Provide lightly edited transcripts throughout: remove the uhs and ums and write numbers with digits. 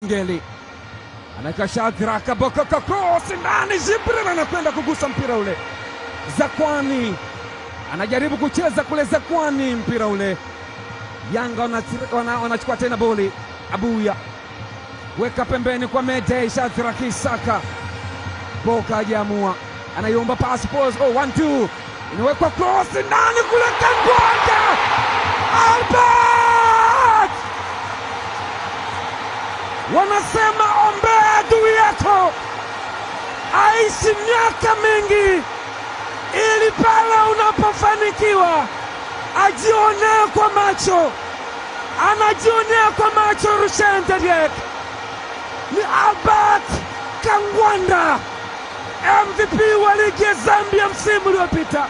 Ngeli anaweka Shadrack Boka cross ndani, Jibril anakwenda kugusa mpira ule. Zakwani anajaribu kucheza kule, Zakwani mpira ule. Yanga wanachukua tena boli. Abuya weka pembeni kwa Mede. Shadrack Isaka, Boka hajaamua, anaiomba pass pose. 1-2 inawekwa cross ndani kule, Kangwanda Albert, wanasema ombea adui yako aishi miaka mingi, ili pale unapofanikiwa ajionea kwa macho, anajionea kwa macho. Rushaine De Reuck ni Albert Kangwanda, MVP wa ligi ya Zambia msimu uliopita,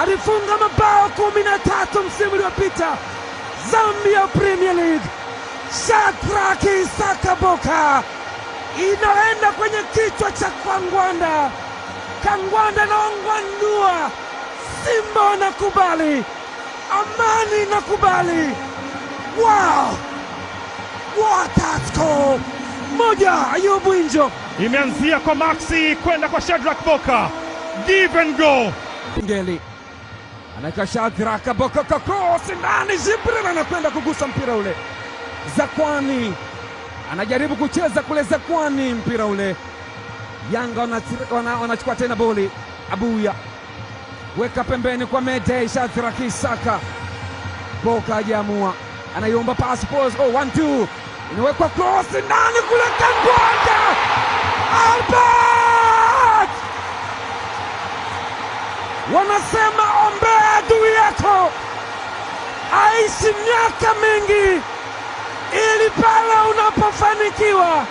alifunga mabao 13 msimu uliopita Zambia Premier League. Shadrack Isaka Boka inaenda kwenye kichwa cha Kangwanda. Kangwanda naongwanua, Simba wanakubali, Amani nakubali. Wow, what a score! Moja Ayubu Injo, imeanzia kwa Maxi kwenda kwa Shadrack Boka, give and go. Ngeli anaweka Shadrack Boka cross ndani, Jibril anakwenda kugusa mpira ule. Zakwani anajaribu kucheza kule, Zakwani mpira ule. Yanga wanachukua tena boli. Abuya weka pembeni kwa Mede. Shadrack Isaka, Boka hajaamua, anaiomba pass pose. 1-2 inawekwa cross ndani kule, Kangwanda Albert, wanasema ombea adui yako aishi miaka mingi, ili pale unapofanikiwa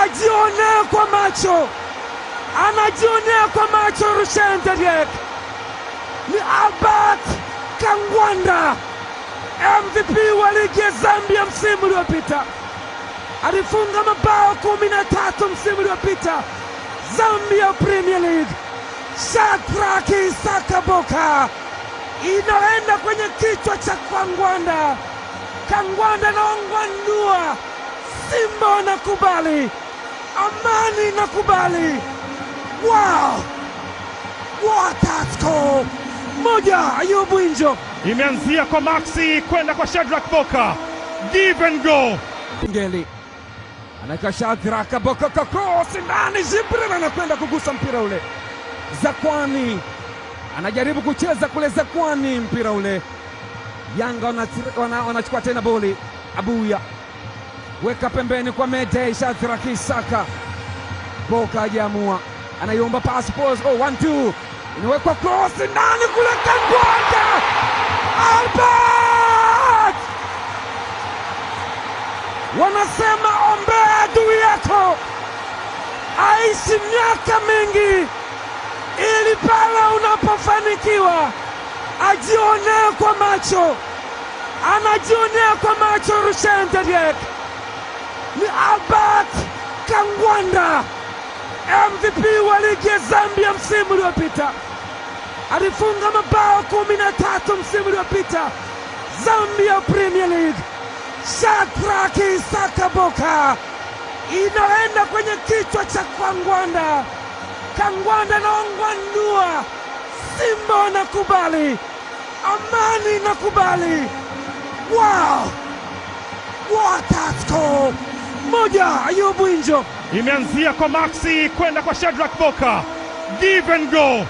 ajionea kwa macho, anajionea kwa macho. Rushaine De Reuck ni Albert Kangwanda, MVP wa ligi ya Zambia msimu uliopita, alifunga mabao 13 msimu uliopita Zambia Premier League. Shadrack Isaka Boka inaenda kwenye kichwa cha Kangwanda. Kangwanda naongwanua, Simba wanakubali, Amani nakubali. Wow, what a score! Moja Ayubu. Injo, imeanzia kwa Maxi kwenda kwa Shadrack Boka, give and go. Ngeli anaweka Shadrack Boka cross ndani, Jibril anakwenda kugusa mpira ule. Zakwani anajaribu kucheza kule, Zakwani mpira ule. Yanga wanachukua tena boli. Abuya weka pembeni kwa Mede. Shadrack Isaka, Boka hajaamua, anaiomba pass pose. 1-2 inawekwa cross ndani kule, Kangwanda Albert, wanasema ombea adui yako aishi miaka mingi, ili pale unapofanikiwa ajionea kwa macho, anajionea kwa macho. Rushaine De Reuck ni Albert Kangwanda, MVP wa ligi ya Zambia msimu uliopita, alifunga mabao 13 msimu uliopita Zambia Premier League. Shadrack Isaka Boka inaenda kwenye kichwa cha Kangwanda. Kangwanda naongwanua, Simba wanakubali, Amani nakubali. Wow, what a score! Moja Ayubu Injo, imeanzia kwa Maxi kwenda kwa Shadrack Boka, give and go.